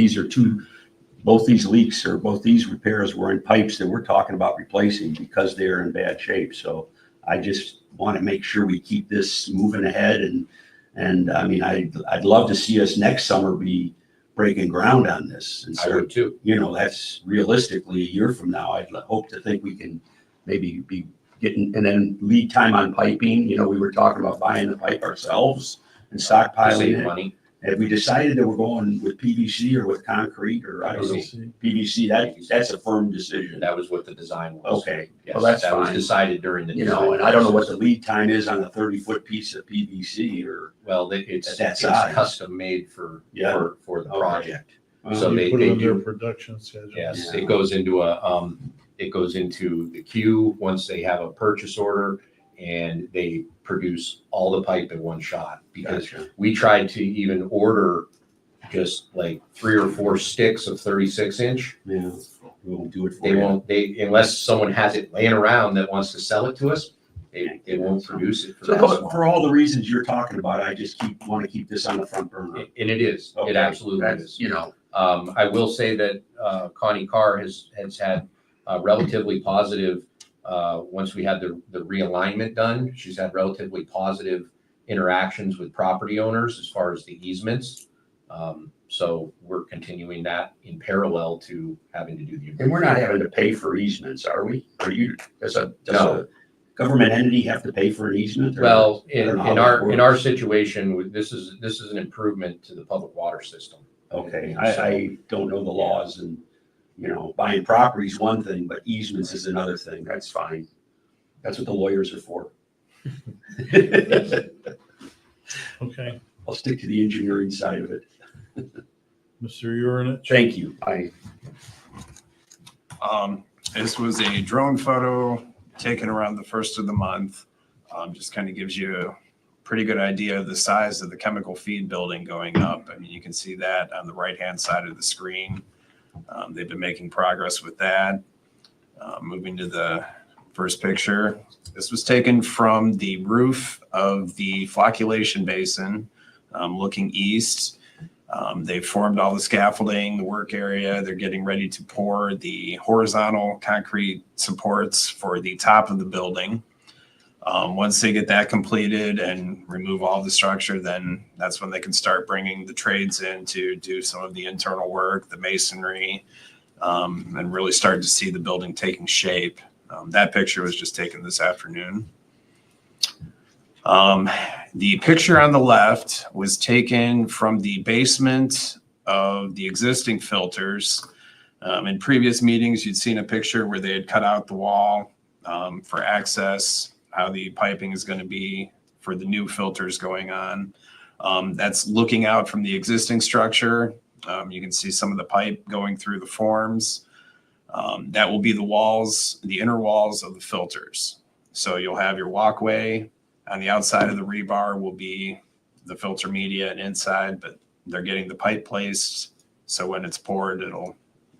S6: both these leaks or both these repairs were in pipes that we're talking about replacing because they're in bad shape. So I just want to make sure we keep this moving ahead. And I mean, I'd love to see us next summer be breaking ground on this. And
S5: I
S6: so,
S5: would too.
S6: that's realistically a year from now. I'd hope to think we can maybe be getting, and then lead time on piping. We were talking about buying the pipe ourselves and
S5: To
S6: stockpiling
S5: save
S6: it.
S5: money.
S6: Have we decided that we're going with PVC or with concrete or I don't know? PVC, that's a firm decision.
S5: That was what the design was.
S6: Okay,
S5: Yes,
S6: well, that's
S5: that was
S6: fine.
S5: decided during the design.
S6: And I don't know what
S5: process.
S6: the lead time is on a 30-foot piece of PVC or,
S5: Well,
S6: at
S5: it's
S6: that size.
S5: custom made for the
S6: Okay.
S5: project.
S6: well,
S5: So
S1: You
S5: they
S1: put it on their
S5: do,
S1: production schedule.
S5: yes,
S6: Yeah.
S5: it goes into the queue once they have a purchase order, and they produce all the pipe in one shot. Because
S6: gotcha.
S5: we tried to even order just like 3 or 4 sticks of 36-inch.
S6: Yeah, we won't do it for
S5: They
S6: you.
S5: won't, unless someone has it laying around that wants to sell it to us, they won't produce it for
S6: So
S5: that small.
S6: for all the reasons you're talking about, I just want to keep this on the front burner.
S5: And it is,
S6: Okay,
S5: it absolutely
S6: that's,
S5: is. I will say that Connie Carr has had relatively positive, once we had the realignment done, she's had relatively positive interactions with property owners as far as the easements. So we're continuing that in parallel to having to do the.
S6: And we're not having to pay for easements, are we? Are you, does a
S5: No.
S6: government entity have to pay for an easement? or-
S5: Well,
S6: I don't
S5: in
S6: know how that
S5: our
S6: works.
S5: situation, this is an improvement to the public water system.
S6: Okay,
S5: And so-
S6: I don't know the laws and, buying property is one thing, but easements is another thing. That's fine. That's what the lawyers are for.
S1: Okay,
S6: I'll stick to the engineering side of it.
S1: Mr. Urinich.
S6: Thank you.
S9: This was a drone photo taken around the first of the month. Just kind of gives you a pretty good idea of the size of the chemical feed building going up. I mean, you can see that on the right-hand side of the screen. They've been making progress with that. Moving to the first picture. This was taken from the roof of the flocculation basin, looking east. They've formed all the scaffolding, the work area. They're getting ready to pour the horizontal concrete supports for the top of the building. Once they get that completed and remove all the structure, then that's when they can start bringing the trades in to do some of the internal work, the masonry, and really start to see the building taking shape. That picture was just taken this afternoon. The picture on the left was taken from the basement of the existing filters. In previous meetings, you'd seen a picture where they had cut out the wall for access, how the piping is going to be for the new filters going on. That's looking out from the existing structure. You can see some of the pipe going through the forms. That will be the walls, the inner walls of the filters. So you'll have your walkway. On the outside of the rebar will be the filter media, and inside, but they're getting the pipe placed. So when it's poured, it'll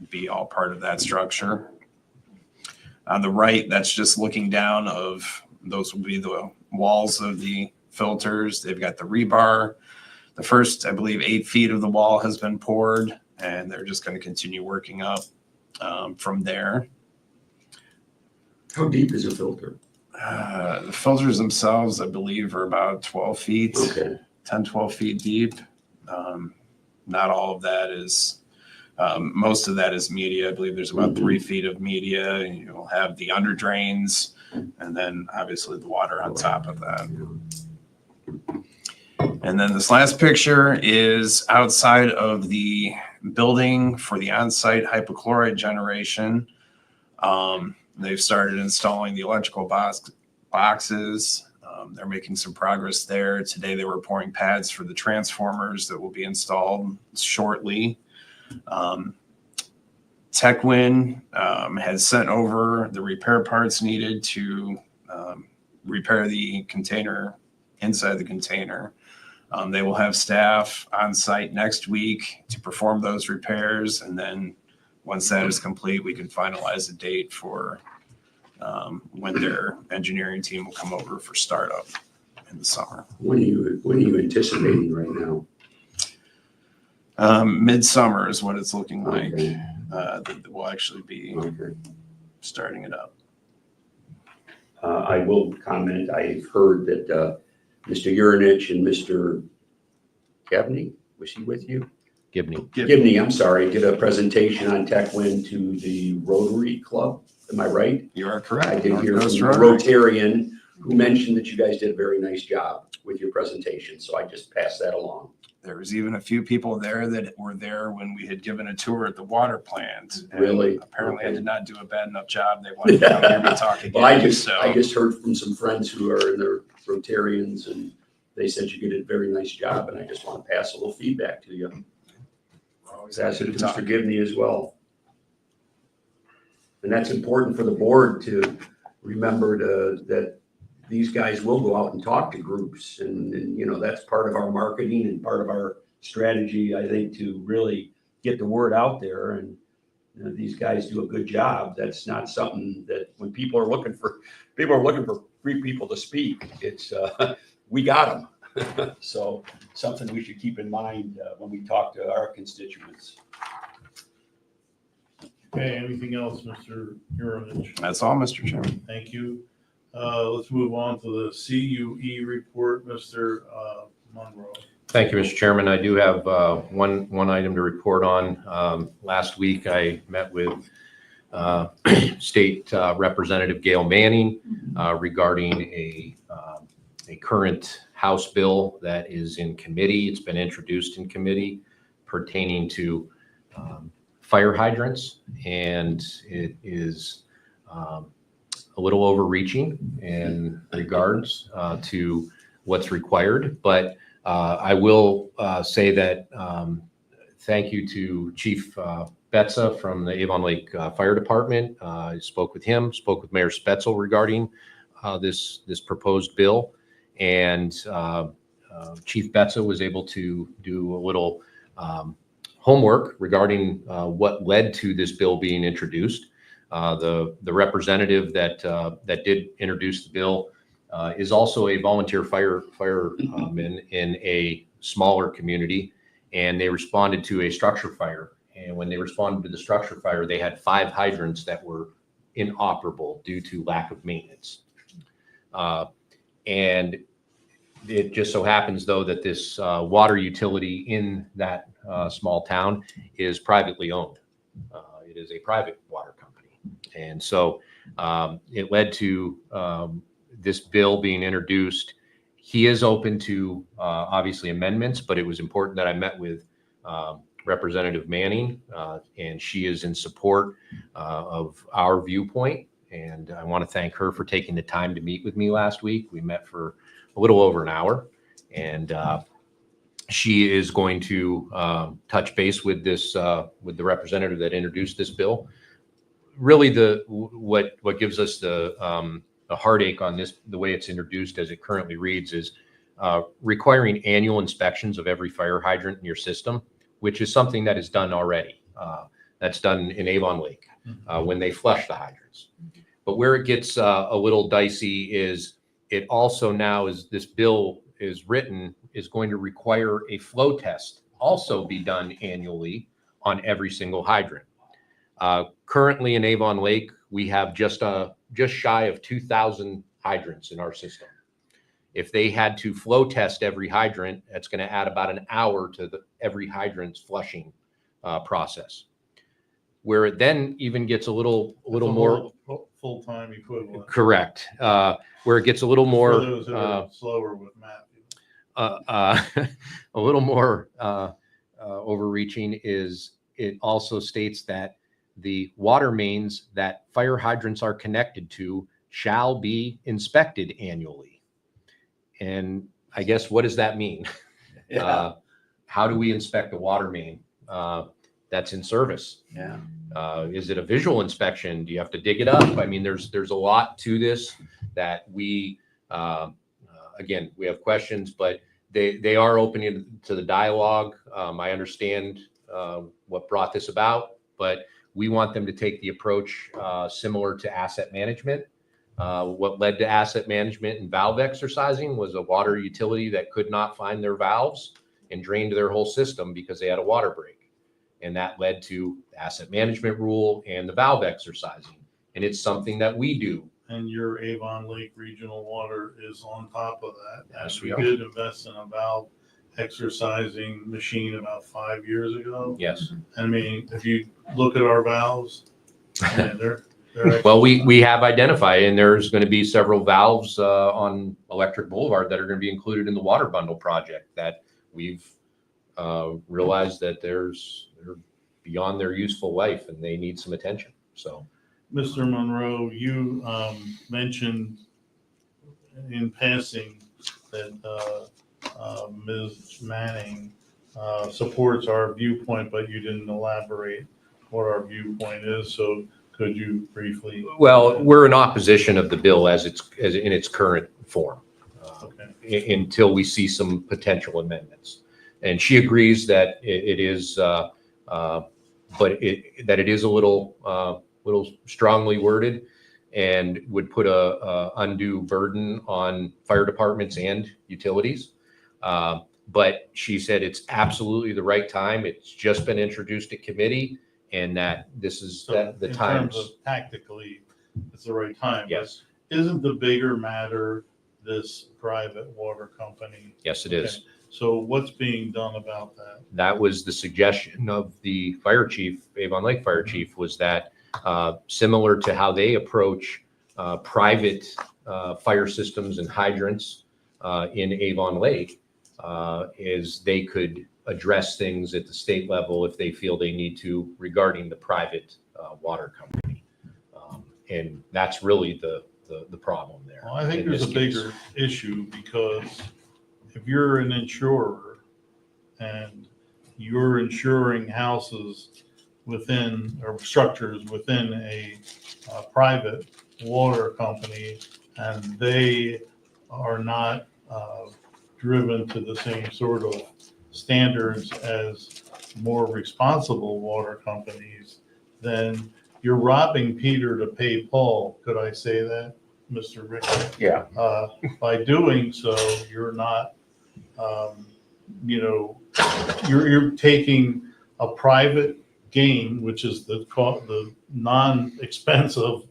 S9: be all part of that structure. On the right, that's just looking down of, those will be the walls of the filters. They've got the rebar. The first, I believe, 8 feet of the wall has been poured, and they're just going to continue working up from there.
S6: How deep is a filter?
S9: The filters themselves, I believe, are about 12 feet,
S6: Okay.
S9: 10, 12 feet deep. Not all of that is, most of that is media. I believe there's about 3 feet of media. And you'll have the under drains, and then obviously the water on top of that. And then this last picture is outside of the building for the on-site hypochlorite generation. They've started installing the electrical boxes. They're making some progress there. Today they were pouring pads for the transformers that will be installed shortly. TechWin has sent over the repair parts needed to repair the container inside the container. They will have staff on site next week to perform those repairs. And then once that is complete, we can finalize a date for when their engineering team will come over for startup in the summer.
S6: When are you anticipating right now?
S9: Midsummer is what it's looking like.
S6: Okay.
S9: That we'll actually be
S6: Okay.
S9: starting it up.
S6: I will comment, I've heard that Mr. Urinich and Mr. Gabney, was he with you?
S5: Gibney.
S6: Gibney, I'm sorry, did a presentation on TechWin to the Rotary Club. Am I right?
S9: You are correct.
S6: I did
S9: North
S6: hear from
S9: Coast
S6: a
S9: Rotary.
S6: Rotarian who mentioned that you guys did a very nice job with your presentation. So I just passed that along.
S9: There was even a few people there that were there when we had given a tour at the water plant. And
S6: Really?
S9: apparently I
S6: Okay.
S9: did not do a bad enough job. They wanted to come hear me talk again.
S6: Well, I just
S9: So
S6: heard from some friends who are in their Rotarians and they said you did a very nice job. And I just want to pass a little feedback to you.
S9: always
S6: Pass
S9: happy
S6: it
S9: to
S6: to
S9: talk.
S6: Mr. Gibney as well. And that's important for the board to remember that these guys will go out and talk to groups and, you know, that's part of our marketing and part of our strategy, I think, to really get the word out there. And you know, these guys do a good job. That's not something that when people are looking for three people to speak, it's, we got them. So something we should keep in mind when we talk to our constituents.
S1: Okay, anything else, Mr. Urinich?
S9: That's all, Mr. Chairman.
S1: Thank you. Let's move on to the CUE report, Mr. Monroe.
S5: Thank you, Mr. Chairman. I do have one item to report on. Last week, I met with State Representative Gail Manning regarding a current House bill that is in committee. It's been introduced in committee pertaining to fire hydrants, and it is a little overreaching in regards to what's required. But I will say that thank you to Chief Betza from the Avon Lake Fire Department. I spoke with him, spoke with Mayor Spetzel regarding this proposed bill. And Chief Betza was able to do a little homework regarding what led to this bill being introduced. The representative that did introduce the bill is also a volunteer fireman in a smaller community, and they responded to a structure fire. And when they responded to the structure fire, they had 5 hydrants that were inoperable due to lack of maintenance. And it just so happens, though, that this water utility in that small town is privately owned. It is a private water company. And so it led to this bill being introduced. He is open to obviously amendments, but it was important that I met with Representative Manning, and she is in support of our viewpoint. And I want to thank her for taking the time to meet with me last week. We met for a little over an hour, and she is going to touch base with with the representative that introduced this bill. Really, what gives us the heartache on this, the way it's introduced as it currently reads, is requiring annual inspections of every fire hydrant in your system, which is something that is done already. That's done in Avon Lake when they flush the hydrants. But where it gets a little dicey is it also now, as this bill is written, is going to require a flow test also be done annually on every single hydrant. Currently in Avon Lake, we have just shy of 2,000 hydrants in our system. If they had to flow test every hydrant, that's going to add about an hour to every hydrant's flushing process. Where it then even gets a little more
S1: Full-time equivalent.
S5: correct. Where it gets a little more
S1: For those who are slower with math.
S5: a little more overreaching is it also states that the water mains that fire hydrants are connected to shall be inspected annually. And I guess, what does that mean? How do we inspect a water main that's in service?
S6: Yeah.
S5: Is it a visual inspection? Do you have to dig it up? I mean, there's a lot to this that we, again, we have questions, but they are open to the dialogue. I understand what brought this about, but we want them to take the approach similar to asset management. What led to asset management and valve exercising was a water utility that could not find their valves and drained their whole system because they had a water break. And that led to the asset management rule and the valve exercising. And it's something that we do.
S1: And your Avon Lake Regional Water is on top of that.
S5: Yes,
S1: And
S5: we
S1: we
S5: are.
S1: did invest in a valve exercising machine about 5 years ago.
S5: Yes.
S1: I mean, if you look at our valves, man, they're
S5: Well, we have identified, and there's going to be several valves on Electric Boulevard that are going to be included in the water bundle project that we've realized that they're beyond their useful life and they need some attention. So,
S1: Mr. Monroe, you mentioned in passing that Ms. Manning supports our viewpoint, but you didn't elaborate what our viewpoint is. So could you briefly?
S5: well, we're in opposition of the bill as in its current form
S1: Okay.
S5: until we see some potential amendments. And she agrees that it is, but that it is a little strongly worded and would put a undue burden on fire departments and utilities. But she said it's absolutely the right time. It's just been introduced to committee, and that this is
S1: So
S5: the
S1: in
S5: time.
S1: terms of tactically, it's the right time.
S5: Yes,
S1: But isn't the bigger matter this private water company?
S5: yes, it is.
S1: So what's being done about that?
S5: That was the suggestion of the fire chief, Avon Lake Fire Chief, was that similar to how they approach private fire systems and hydrants in Avon Lake, is they could address things at the state level if they feel they need to regarding the private water company. And that's really the problem there.
S1: Well, I think
S5: in
S1: there's a
S5: this case.
S1: bigger issue because if you're an insurer and you're insuring houses within or structures within a private water company and they are not driven to the same sort of standards as more responsible water companies, then you're robbing Peter to pay Paul. Could I say that, Mr. Richter?
S6: Yeah.
S1: By doing so, you're not, you're taking a private gain, which is the non-expensive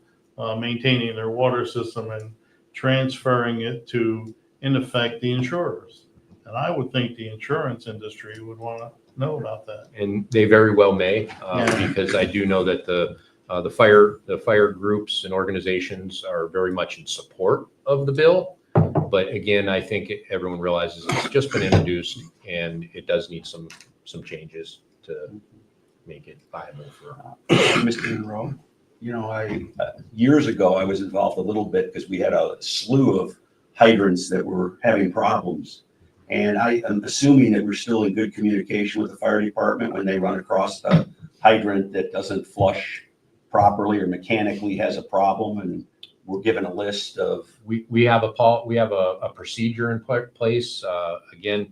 S1: maintaining their water system, and transferring it to, in effect, the insurers. And I would think the insurance industry would want to know about that.
S5: And they very well may,
S1: Yeah.
S5: because I do know that the fire groups and organizations are very much in support of the bill. But again, I think everyone realizes it's just been introduced and it does need some changes to make it viable for.
S6: Mr. Monroe, you know, years ago, I was involved a little bit because we had a slew of hydrants that were having problems. And I am assuming that we're still in good communication with the fire department when they run across the hydrant that doesn't flush properly or mechanically has a problem, and we're given a list of.
S5: We have a procedure in place. Again,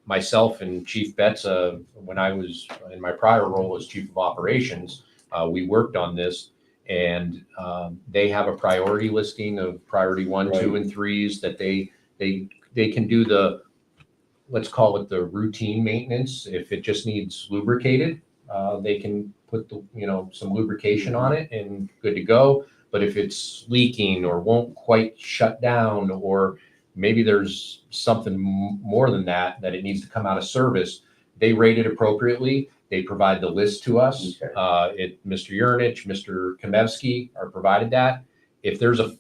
S5: myself and Chief Betts, when I was in my prior role as Chief of Operations, we worked on this, and they have a priority listing of priority 1, 2, and 3s that they can do the, let's call it the routine maintenance. If it just needs lubricated, they can put some lubrication on it and good to go. But if it's leaking or won't quite shut down, or maybe there's something more than that it needs to come out of service, they rate it appropriately. They provide the list to us.
S6: Okay.
S5: Mr. Urinich, Mr. Kamevsky are provided that. If there's a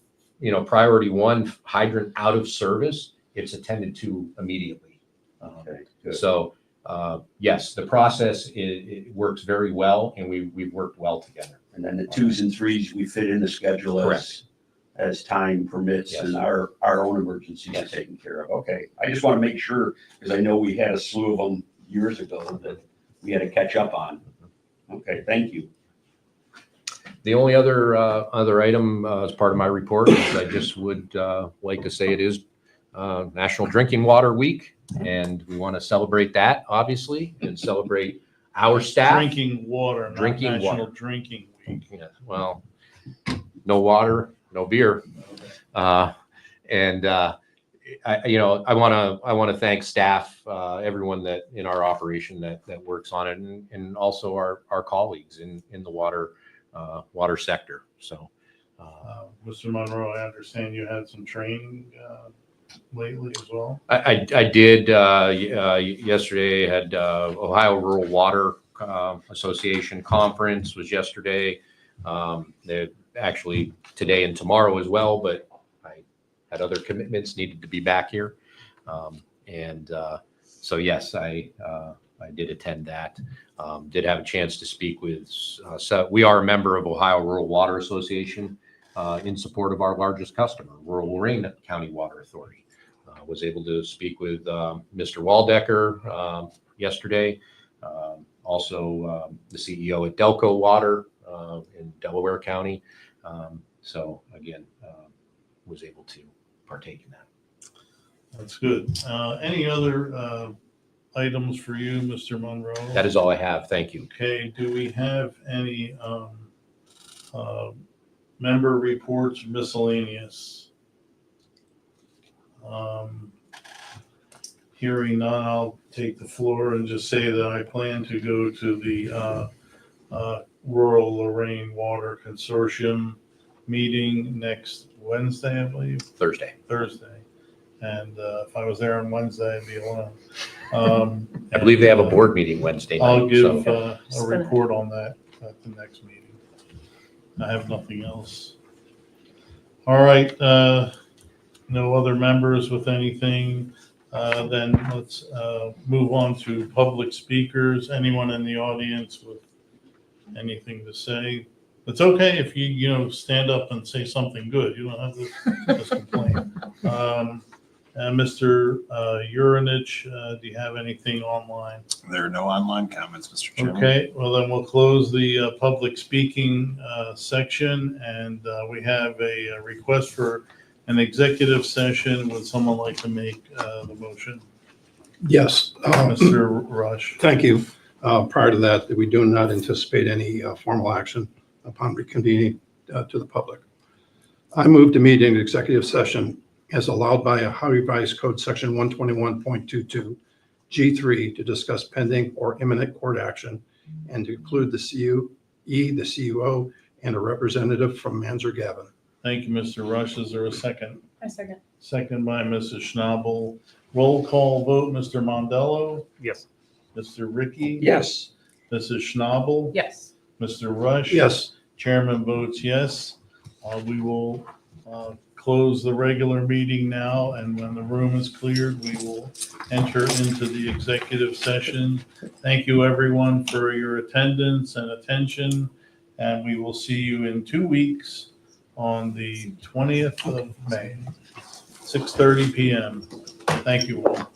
S5: priority 1 hydrant out of service, it's attended to immediately.
S6: Okay, good.
S5: So yes, the process it works very well, and we've worked well together.
S6: And then the 2s and 3s, we fit in the schedule as.
S5: Correct.
S6: as time permits
S5: Yes.
S6: and our own emergencies are
S5: Yes.
S6: taken care of. Okay, I just want to make sure, because I know we had a slew of them years ago that we had to catch up on. Okay, thank you.
S5: The only other item as part of my report is I just would like to say it is National Drinking Water Week, and we want to celebrate that, obviously, and celebrate our staff.
S1: Drinking water, not
S5: Drinking
S1: National
S5: water.
S1: Drinking Week.
S5: Yeah, well, no water, no beer. And I want to thank staff, everyone that in our operation that works on it, and also our colleagues in the water sector. So,
S1: Mr. Monroe, I understand you had some training lately as well.
S5: I did yesterday. Had Ohio Rural Water Association conference was yesterday. They're actually today and tomorrow as well, but I had other commitments, needed to be back here, so yes, I did attend that. Did have a chance to speak with. So we are a member of Ohio Rural Water Association in support of our largest customer, Rural Lorraine County Water Authority. Was able to speak with Mr. Waldecker yesterday. Also, the CEO at Delco Water in Delaware County. So again, was able to partake in that.
S1: That's good. Any other items for you, Mr. Monroe?
S5: That is all I have. Thank you.
S1: Okay, do we have any member reports miscellaneous? Hearing none, I'll take the floor and just say that I plan to go to the Rural Lorraine Water Consortium meeting next Wednesday, I believe.
S5: Thursday.
S1: And if I was there on Wednesday, I'd be alone.
S5: I believe they have a board meeting Wednesday night.
S1: I'll give
S5: so.
S1: a report on that at the next meeting. I have nothing else. All right, no other members with anything. Then let's move on to public speakers. Anyone in the audience with anything to say? It's okay if you stand up and say something good. You don't have to just complain. Mr. Urinich, do you have anything online?
S9: There are no online comments, Mr. Chairman.
S1: Okay, well then we'll close the public speaking section, and we have a request for an executive session. Would someone like to make the motion?
S10: Yes.
S1: Mr. Rush.
S10: Thank you. Prior to that, we do not anticipate any formal action upon reconvening to the public. I move to meet in executive session as allowed by Ohio Revised Code Section 121.22 G3 to discuss pending or imminent court action and to include the CUE, the CUO, and a representative from Manzer Gavin.
S1: Thank you, Mr. Rush. Is there a second?
S4: I second.
S1: Second by Mrs. Schnabel. Roll call vote, Mr. Mondello,
S8: Yes.
S1: Mr. Ricky.
S6: Yes.
S1: Mrs. Schnabel.
S7: Yes.
S1: Mr. Rush.
S10: Yes.
S1: Chairman votes yes. We will close the regular meeting now, and when the room is cleared, we will enter into the executive session. Thank you, everyone, for your attendance and attention, and we will see you in 2 weeks on the 20th of May, 6:30 p.m. Thank you all.